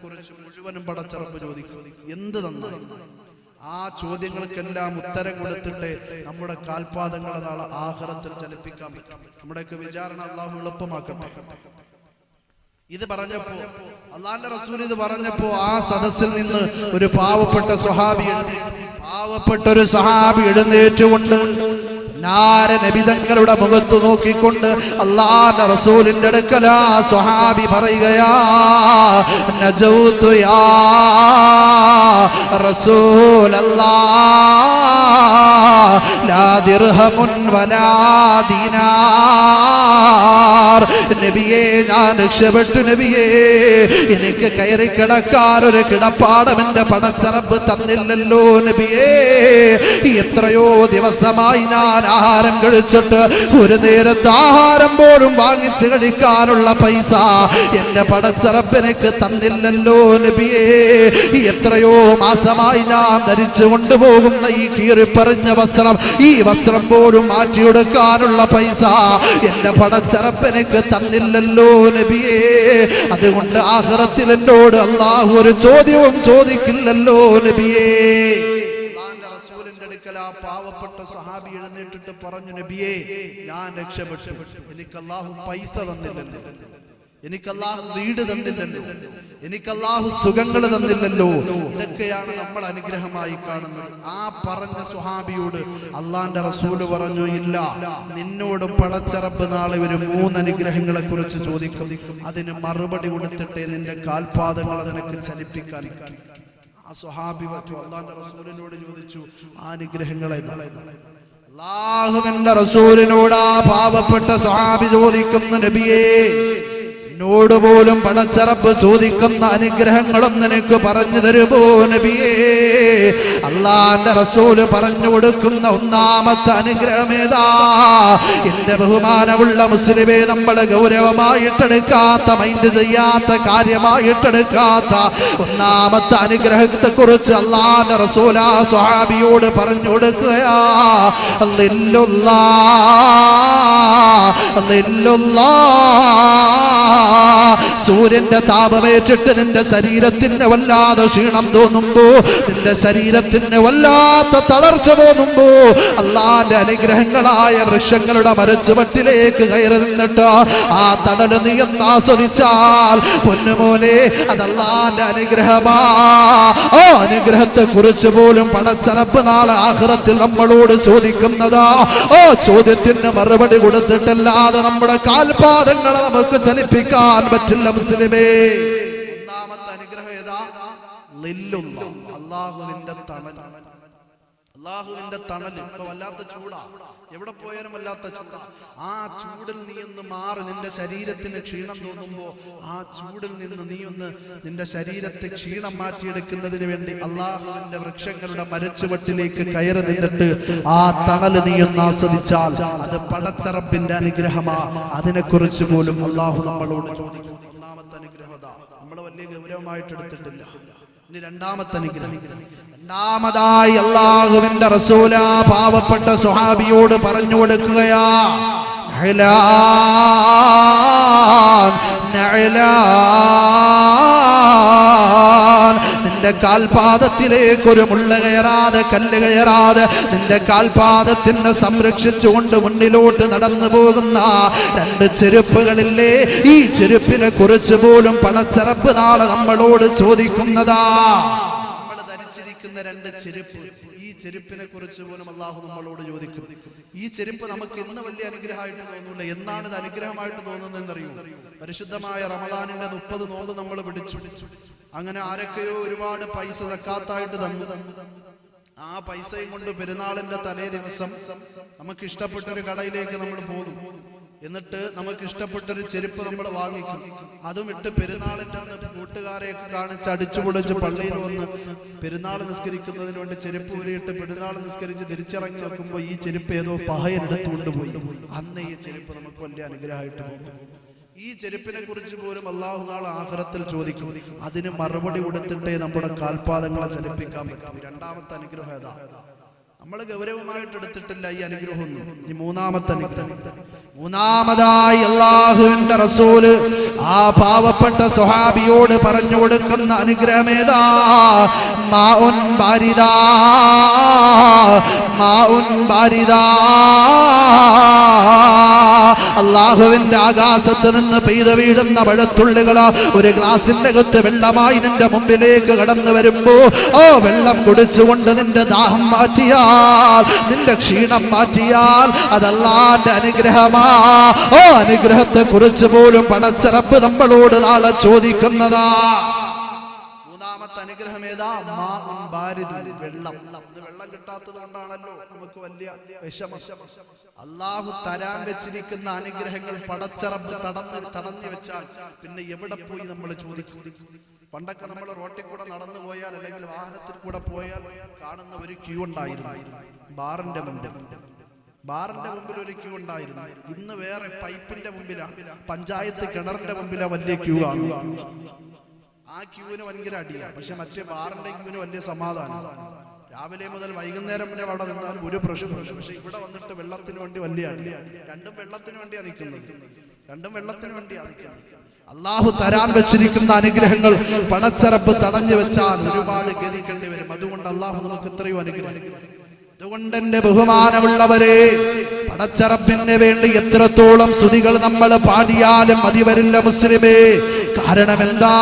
കുറിച്ച് മുഴുവനും പടച്ചറപ്പ് ചോദിക്കും. എന്ത് നന്നായി? ആ ചോദ്യങ്ങൾക്കെല്ലാം ഉത്തരം കൊടുത്തിട്ട് നമ്മുടെ കാൽപാദങ്ങളെ നാളെ ആഖിറത്തിൽ ചലിപ്പിക്കാൻ പറ്റും. നമ്മുടെയൊക്കെ വിചാരണ അള്ളാഹു എളുപ്പമാക്കട്ടെ. ഇത് പറഞ്ഞപ്പോ അള്ളാന്റെ റസൂൽ ഇത് പറഞ്ഞപ്പോ ആ സദസ്സിൽ നിന്ന് ഒരു പാവപ്പെട്ട സ്വഹാബി എഴുന്നേറ്റുകൊണ്ട് നബി തങ്ങളുടെ മുഖത്ത് നോക്കിക്കൊണ്ട് അല്ലാഹുവിന്റെ റസൂലിന്റെ അടുക്കൽ ആ സ്വഹാബി പറയുകയാ, നജൗതു യാ റസൂലല്ലാഹ് ലാ ദിർഹമുൻ വലാ ദീനാർ. നബിയേ, ഞാൻ രക്ഷപ്പെട്ടു നബിയേ, എനിക്ക് കയറി കിടക്കാൻ ഒരു കിടപ്പാടം എന്റെ പടച്ചറപ്പ് തന്നില്ലല്ലോ നബിയേ. എത്രയോ ദിവസമായി ഞാൻ ആഹാരം കഴിച്ചിട്ട് ഒരു നേരത്തെ ആഹാരം പോലും വാങ്ങിച്ച് കഴിക്കാനുള്ള പൈസ എന്റെ പടച്ചറപ്പിനക്ക് തന്നില്ലല്ലോ നബിയേ. എത്രയോ മാസമായി ഞാൻ ധരിച്ചു കൊണ്ടുപോകുന്ന ഈ കീറിപ്പറിഞ്ഞ വസ്ത്രം, ഈ വസ്ത്രം പോലും മാറ്റിയെടുക്കാനുള്ള പൈസ എന്റെ പടച്ചറപ്പിനക്ക് തന്നില്ലല്ലോ നബിയേ. അതുകൊണ്ട് ആഖിറത്തിൽ എന്നോട് അല്ലാഹു ഒരു ചോദ്യവും ചോദിക്കില്ലല്ലോ നബിയേ. പാവപ്പെട്ട സഹാബി എഴുന്നേറ്റിട്ട് പറഞ്ഞു, നബിയേ, ഞാൻ രക്ഷപ്പെട്ടു, എനിക്ക് അല്ലാഹു പൈസ തന്നില്ലല്ലോ, എനിക്ക് അല്ലാഹു വീട് തന്നില്ലല്ലോ, എനിക്ക് അല്ലാഹു സുഖങ്ങൾ തന്നില്ലല്ലോ. ഇതൊക്കെയാണ് നമ്മൾ അനുഗ്രഹമായി കാണുന്നത്. ആ പറഞ്ഞ സ്വഹാബിയോട് അള്ളാന്റെ റസൂല് പറഞ്ഞു, ഇല്ല, നിന്നോടും പടച്ചറപ്പ് നാളെ ഒരു 3 അനുഗ്രഹങ്ങളെ കുറിച്ച് ചോദിക്കും. അതിന് മറുപടി കൊടുത്തിട്ടേ നിന്റെ കാൽപാദങ്ങൾ നിനക്ക് ചലിപ്പിക്കാൻ. ആ സ്വഹാബി അള്ളാന്റെ റസൂലിനോട് ചോദിച്ചു, ആ അനുഗ്രഹങ്ങളെ അല്ലാഹുവിന്റെ റസൂലിനോട് ആ പാവപ്പെട്ട സ്വഹാബി ചോദിക്കുന്നു, നബിയേ, എന്നോട് പോലും പടച്ചറപ്പ് ചോദിക്കുന്ന അനുഗ്രഹങ്ങളും നിനക്ക് പറഞ്ഞു തരുമോ നബിയേ? അല്ലാഹുവിന്റെ റസൂല് പറഞ്ഞു കൊടുക്കുന്ന ഒന്നാമത്തെ അനുഗ്രഹം ഏതാ? എന്റെ ബഹുമാനമുള്ള മുസ്ലിമേ, നമ്മൾ ഗൗരവമായിട്ടെടുക്കാത്ത, മൈൻഡ് ചെയ്യാത്ത, കാര്യമായിട്ടെടുക്കാത്ത ഒന്നാമത്തെ അനുഗ്രഹത്തെ കുറിച്ച് അല്ലാഹുവിന്റെ റസൂൽ ആ സ്വഹാബിയോട് പറഞ്ഞു കൊടുക്കുകയാ, സൂര്യന്റെ താപമേറ്റിട്ട് നിന്റെ ശരീരത്തിന് വല്ലാതെ ക്ഷീണം തോന്നുമ്പോ, നിന്റെ ശരീരത്തിന് വല്ലാത്ത തളർച്ച തോന്നുമ്പോ, അല്ലാഹുവിന്റെ അനുഗ്രഹങ്ങളായ വൃക്ഷങ്ങളുടെ മരച്ചുവട്ടിലേക്ക് കയറി നിന്നിട്ട് ആ തണല് നീ ഒന്ന് ആസ്വദിച്ചാൽ പൊന്നുമോനെ, അത് അല്ലാഹുവിന്റെ അനുഗ്രഹമാ. ആ അനുഗ്രഹത്തെ കുറിച്ച് പോലും പടച്ചറപ്പ് നാളെ ആഖിറത്തിൽ നമ്മളോട് ചോദിക്കുന്നതാ. ഓ ചോദ്യത്തിന് മറുപടി കൊടുത്തിട്ടല്ലാതെ നമ്മുടെ കാൽപാദങ്ങളെ നമുക്ക് ചലിപ്പിക്കാൻ പറ്റില്ല മുസ്ലിമേ. ഒന്നാമത്തെ അനുഗ്രഹം ഏതാ? അല്ലാഹുവിന്റെ തണൽ. അല്ലാഹുവിന്റെ തണൽ. ഇപ്പൊ വല്ലാത്ത ചൂടാ, എവിടെ പോയാലും വല്ലാത്ത ചൂടാ. ആ ചൂടിൽ നീ ഒന്ന് മാറി, നിന്റെ ശരീരത്തിന് ക്ഷീണം തോന്നുമ്പോ ആ ചൂടിൽ നിന്ന് നീ ഒന്ന് നിന്റെ ശരീരത്തെ ക്ഷീണം മാറ്റിയെടുക്കുന്നതിന് വേണ്ടി അല്ലാഹുവിന്റെ വൃക്ഷങ്ങളുടെ മരച്ചുവട്ടിലേക്ക് കയറി നിന്നിട്ട് ആ തണല് നീ ഒന്ന് ആസ്വദിച്ചാൽ അത് പടച്ചറപ്പിന്റെ അനുഗ്രഹമാ. അതിനെ കുറിച്ച് പോലും അല്ലാഹു നമ്മളോട് ചോദിക്കും. ഒന്നാമത്തെ അനുഗ്രഹം നമ്മൾ വലിയ ഗൗരവമായിട്ട് എടുത്തിട്ടില്ല. ഇനി രണ്ടാമത്തെ അനുഗ്രഹം. രണ്ടാമതായി അല്ലാഹുവിന്റെ റസൂൽ ആ പാവപ്പെട്ട സ്വഹാബിയോട് പറഞ്ഞു കൊടുക്കുകയാ, നിന്റെ കാൽപാദത്തിലേക്ക് ഒരു മുള്ള കയറാതെ, കല്ല് കയറാതെ, നിന്റെ കാൽപാദത്തിനെ സംരക്ഷിച്ചുകൊണ്ട് മുന്നിലോട്ട് നടന്നു പോകുന്ന 2 ചെരുപ്പുകളില്ലേ, ഈ ചെരുപ്പിനെ കുറിച്ച് പോലും പടച്ചറപ്പ് നാളെ നമ്മളോട് ചോദിക്കുന്നതാ. നമ്മൾ ധരിച്ചിരിക്കുന്ന 2 ചെരുപ്പ്, ഈ ചെരുപ്പിനെ കുറിച്ച് പോലും അല്ലാഹു നമ്മളോട് ചോദിക്കും. ഈ ചെരുപ്പ് നമുക്ക് ഇന്ന് വലിയ അനുഗ്രഹമായിട്ട് തോന്നുന്നില്ല. എന്നാണ് ഇത് അനുഗ്രഹമായിട്ട് തോന്നുന്നതെന്നറിയൂ? പരിശുദ്ധമായ റമദാനിന്റെ 30 നോമ്പ് നമ്മൾ പിടിച്ചു. അങ്ങനെ ആരൊക്കെയോ ഒരുപാട് പൈസ സക്കാത്തായിട്ട് തന്നു. ആ പൈസയും കൊണ്ട് പെരുന്നാളിന്റെ തലേ ദിവസം നമുക്ക് ഇഷ്ടപ്പെട്ടൊരു കടയിലേക്ക് നമ്മൾ പോകും. എന്നിട്ട് നമുക്ക് ഇഷ്ടപ്പെട്ടൊരു ചെരുപ്പ് നമ്മൾ വാങ്ങിക്കും. അതും ഇട്ട് പെരുന്നാളിന്റെ കൂട്ടുകാരെ കാണിച്ച് അടിച്ചു പൊളിച്ച് പള്ളിയിൽ വന്ന് പെരുന്നാൾ നിസ്കരിക്കുന്നതിന് വേണ്ടി ചെരുപ്പ് ഊരിയിട്ട് പെരുന്നാൾ നിസ്കരിച്ച് തിരിച്ചിറങ്ങി നോക്കുമ്പോൾ ഈ ചെരുപ്പ് ഏതോ പഹയനെടുത്ത് കൊണ്ടുപോയി. അന്ന് ഈ ചെരുപ്പ് നമുക്ക് വലിയ അനുഗ്രഹമായിട്ട് പോകും. ഈ ചെരുപ്പിനെ കുറിച്ച് പോലും അല്ലാഹു നാളെ ആഖിറത്തിൽ ചോദിക്കും. അതിന് മറുപടി കൊടുത്തിട്ടേ നമ്മുടെ കാൽപാദങ്ങളെ ചലിപ്പിക്കാൻ പറ്റും. രണ്ടാമത്തെ അനുഗ്രഹം ഏതാ? നമ്മൾ ഗൗരവമായിട്ട് എടുത്തിട്ടില്ല ഈ അനുഗ്രഹം. ഈ മൂന്നാമത്തെ അനുഗ്രഹം. മൂന്നാമതായി അല്ലാഹുവിന്റെ റസൂല് ആ പാവപ്പെട്ട സ്വഹാബിയോട് പറഞ്ഞു കൊടുക്കുന്ന അനുഗ്രഹമേതാ? മാഉൻ ബാരിദാ, മാഉൻ ബാരിദാ. അല്ലാഹുവിന്റെ ആകാശത്ത് നിന്ന് പെയ്തു വീഴുന്ന മഴത്തുള്ളികൾ ഒരു ഗ്ലാസിന്റെ അകത്ത് വെള്ളമായി നിന്റെ മുമ്പിലേക്ക് കടന്നു വരുമ്പോ ഓ വെള്ളം കുടിച്ചുകൊണ്ട് നിന്റെ ദാഹം മാറ്റിയാൽ, നിന്റെ ക്ഷീണം മാറ്റിയാൽ അതല്ലാന്റെ അനുഗ്രഹമാ. ഓ അനുഗ്രഹത്തെ കുറിച്ച് പോലും പടച്ചിറപ്പ് നമ്മളോട് നാളെ ചോദിക്കുന്നതാ. മൂന്നാമത്തെ അനുഗ്രഹം ഏതാ? മാഉൻ ബാരിദ്, വെള്ളം. വെള്ളം കിട്ടാത്തത് കൊണ്ടാണല്ലോ നമുക്ക് വലിയ വിഷമം. അല്ലാഹു തരാൻ വെച്ചിരിക്കുന്ന അനുഗ്രഹങ്ങൾ പടച്ചിറപ്പ് തടഞ്ഞു വെച്ചാൽ പിന്നെ എവിടെ പോയി നമ്മൾ ചോദിക്കും? പണ്ടൊക്കെ നമ്മൾ റോട്ടിൽ കൂടെ നടന്നു പോയാൽ അല്ലെങ്കിൽ വാഹനത്തിൽ കൂടെ പോയാൽ കാണുന്ന ഒരു ക്യൂ ഉണ്ടായിരുന്നു, ബാറിന്റെ മുമ്പിൽ. ബാറിന്റെ മുമ്പിൽ ഒരു ക്യൂ ഉണ്ടായിരുന്നു. ഇന്ന് വേറെ പൈപ്പിന്റെ മുമ്പിലാണ്, പഞ്ചായത്ത് കിണറിന്റെ മുമ്പിലാണ് വലിയ ക്യൂ ആണ്. ആ ക്യൂവിന് ഭയങ്കര അടിയാണ്. പക്ഷെ മറ്റേ ബാറിന്റെ ക്യൂവിന് വലിയ സമാധാനം. രാവിലെ മുതൽ വൈകുന്നേരം വരെ അവിടെ നിന്നാലും ഒരു പ്രശ്നമില്ല. പക്ഷെ ഇവിടെ വന്നിട്ട് വെള്ളത്തിന് വേണ്ടി വലിയ അടിയാണ്. രണ്ടും വെള്ളത്തിന് വേണ്ടിയാണ് നിൽക്കുന്നത്, രണ്ടും വെള്ളത്തിന് വേണ്ടിയാണ് നിൽക്കുന്നത്. അല്ലാഹു തരാൻ വെച്ചിരിക്കുന്ന അനുഗ്രഹങ്ങൾ പടച്ചറപ്പ് തടഞ്ഞു വെച്ചാൽ ഒരുപാട് ഗതിക്കേണ്ടി വരും. അതുകൊണ്ട് അല്ലാഹു നമുക്ക് എത്രയോ അനുഗ്രഹം. അതുകൊണ്ട് എന്റെ ബഹുമാനമുള്ളവരെ, പടച്ചറപ്പിന് വേണ്ടി എത്രത്തോളം സ്തുതികൾ നമ്മൾ പാടിയാലും മതി വരില്ല മുസ്ലിമേ. കാരണം എന്താ?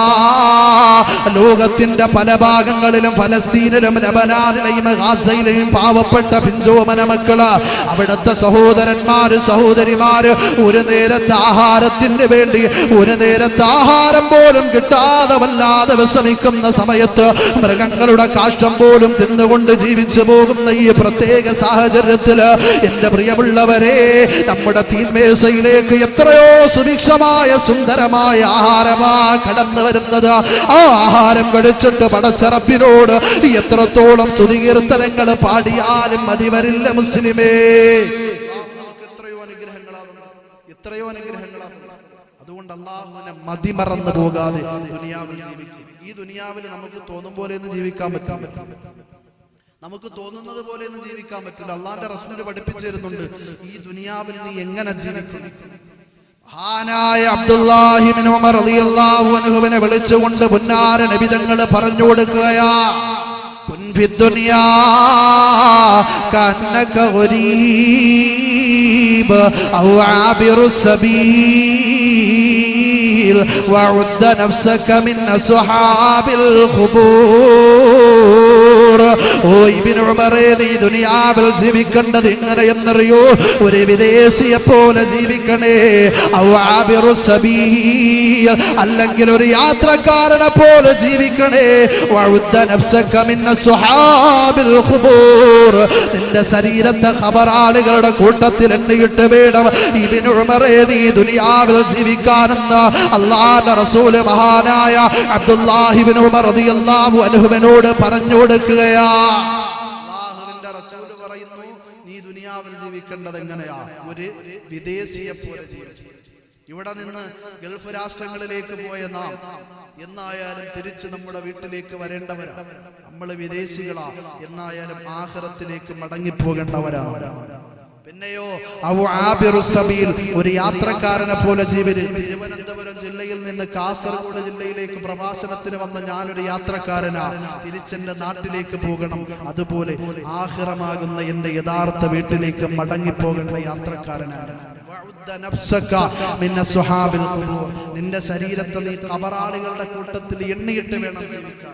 ലോകത്തിന്റെ പല ഭാഗങ്ങളിലും ഫലസ്തീനിലും ലബനാനിലെയും ഗാസയിലെയും പാവപ്പെട്ട പിഞ്ചോമന മക്കള്, അവിടുത്തെ സഹോദരന്മാര് സഹോദരിമാര് ഒരു നേരത്തെ ആഹാരത്തിന് വേണ്ടി ഒരു നേരത്തെ ആഹാരം പോലും കിട്ടാതെ വല്ലാതെ വിഷമിക്കുന്ന സമയത്ത് മൃഗങ്ങളുടെ കാഷ്ടം പോലും തിന്നുകൊണ്ട് ജീവിച്ചു പോകുന്ന ഈ പ്രത്യേക സാഹചര്യത്തില് എന്റെ പ്രിയമുള്ളവരെ, നമ്മുടെ തീന്മേശയിലേക്ക് എത്രയോ സുഭിക്ഷമായ സുന്ദരമായ ആഹാരമാ കടന്നു വരുന്നത്. ആ ആഹാരം കഴിച്ചിട്ട് പടച്ചിറപ്പിനോട് എത്രത്തോളം സ്തുതികീർത്തനങ്ങൾ പാടിയാലും മതി വരില്ല മുസ്ലിമേ. എത്രയോ അനുഗ്രഹങ്ങളാണ്, എത്രയോ അനുഗ്രഹങ്ങളാണ്. അതുകൊണ്ട് അല്ലാഹുവിനെ മതിമറന്നു പോകാതെ ദുനിയാവിൽ ജീവിക്കും. ഈ ദുനിയാവിൽ നമുക്ക് തോന്നും പോലെ ഒന്നും ജീവിക്കാൻ പറ്റാൻ നമുക്ക് തോന്നുന്നത് പോലെ ഒന്നും ജീവിക്കാൻ പറ്റില്ല. അള്ളാന്റെ റസൂൽ പഠിപ്പിച്ചു തരുന്നുണ്ട്, ഈ ദുനിയാവിൽ നീ എങ്ങനെ ജീവിക്കും. മഹാനായ അബ്ദുല്ലാഹി ഇബ്നു ഉമർ റളിയല്ലാഹു അൻഹുവിനെ വിളിച്ചുകൊണ്ട് പുന്നാര നബി തങ്ങൾ പറഞ്ഞു കൊടുക്കുകയാ, കുൻ ഫിദ്ദുനിയാ കന്നക ഗരീബ് ഔ ആബിറു സബീൽ വഉദ്ദ നഫ്സക മിൻ അസ്ഹാബിൽ ഖുബൂർ. ഓ ഇബ്നു ഉമറേ, നീ ദുനിയാവിൽ ജീവിക്കേണ്ടത് എങ്ങനെയെന്നറിയോ? ഒരു വിദേശിയെ പോലെ ജീവിക്കണേ. ഔ ആബിറു സബീൽ, അല്ലെങ്കിൽ ഒരു യാത്രക്കാരനെ പോലെ ജീവിക്കണേ. വഉദ്ദ നഫ്സക മിൻ അസ്ഹാബിൽ ഖുബൂർ, നിന്റെ ശരീരത്തെ ഖബറാളുകളുടെ കൂട്ടത്തിൽ എണ്ണിയിട്ട് വേണം ഇബ്നു ഉമറേ നീ ദുനിയാവിൽ ജീവിക്കാനെന്ന് അല്ലാഹുവിന്റെ റസൂൽ മഹാനായ അബ്ദുല്ലാഹി ഇബ്നു ഉമർ റളിയല്ലാഹു അൻഹുവിനോട് പറഞ്ഞു കൊടുക്കുകയാ. അല്ലാഹുവിന്റെ റസൂൽ പറയുന്നു, നീ ദുനിയാവിൽ ജീവിക്കേണ്ടത് എങ്ങനെയാ? ഒരു വിദേശിയെ പോലെ ജീവിച്ചു. ഇവിടെ നിന്ന് ഗൾഫ് രാഷ്ട്രങ്ങളിലേക്ക് പോയ നാം എന്നായാലും തിരിച്ച് നമ്മുടെ വീട്ടിലേക്ക് വരേണ്ടവരാണ്. നമ്മൾ വിദേശികളാ, എന്നായാലും ആഖിറത്തിലേക്ക് മടങ്ങിപ്പോകേണ്ടവരാണ്. പിന്നെയോ ഔ ആബിറു സബീൽ, ഒരു യാത്രക്കാരനെ പോലെ ജീവിതം. തിരുവനന്തപുരം ജില്ലയിൽ നിന്ന് കാസർഗോഡ് ജില്ലയിലേക്ക് പ്രവാസനത്തിന് വന്ന ഞാനൊരു യാത്രക്കാരനാ, തിരിച്ചെന്റെ നാട്ടിലേക്ക് പോകണം. അതുപോലെ ആഖിറമാകുന്ന എന്റെ യഥാർത്ഥ വീട്ടിലേക്ക് മടങ്ങിപ്പോകേണ്ട യാത്രക്കാരനാണ്. നിന്റെ ശരീരത്തെ നീ ഖബറാളികളുടെ കൂട്ടത്തിൽ എണ്ണിയിട്ട് വേണം ജീവിക്കാൻ.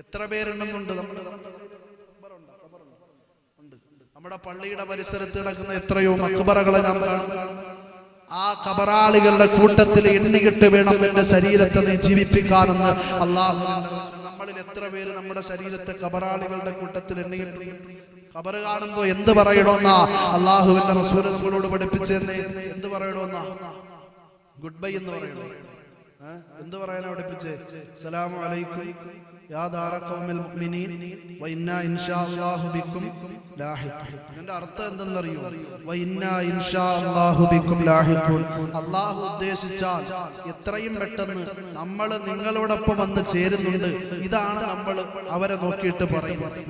എത്ര പേരെണ്ണുന്നുണ്ട് നമ്മുടെ പള്ളിയുടെ പരിസരത്ത് കിടക്കുന്ന എത്രയോ മഖ്ബറകളെ നാം കാണുന്നു. ആ ഖബറാളികളുടെ കൂട്ടത്തിൽ എണ്ണിയിട്ട് വേണം നിന്റെ ശരീരത്തെ നീ ജീവിപ്പിക്കാനെന്ന് അല്ലാഹു. നമ്മളിൽ എത്ര പേര് നമ്മുടെ ശരീരത്തെ ഖബറാളികളുടെ കൂട്ടത്തിൽ എണ്ണിയിട്ട് ഖബർ കാണുമ്പോ എന്ത് പറയണമെന്നാ അല്ലാഹുവിന്റെ റസൂൽ നമ്മളോട് പഠിപ്പിച്ചെന്ന്? എന്ത് പറയണമെന്നാ? ഗുഡ് ബൈ എന്ന് പറയണോ? എന്ത് പറയാനാ പഠിപ്പിച്ചേ? അസ്സലാമു അലൈക്കും യാ ദാറ ഖൗമിൽ മുഅ്മിനീൻ വ ഇന്നാ ഇൻഷാ അല്ലാഹു ബിക്കും ലാഹിഖൂൻ. ഇതിന്റെ അർത്ഥം എന്തെന്നറിയോ? വ ഇന്നാ ഇൻഷാ അല്ലാഹു ബിക്കും ലാഹിഖൂൻ. അല്ലാഹു ഉദ്ദേശിച്ചാൽ എത്രയും പെട്ടെന്ന് നമ്മൾ നിങ്ങളോടൊപ്പം വന്ന് ചേരുന്നുണ്ട്. ഇതാണ് നമ്മൾ അവരെ നോക്കിയിട്ട് പറയുന്നത്.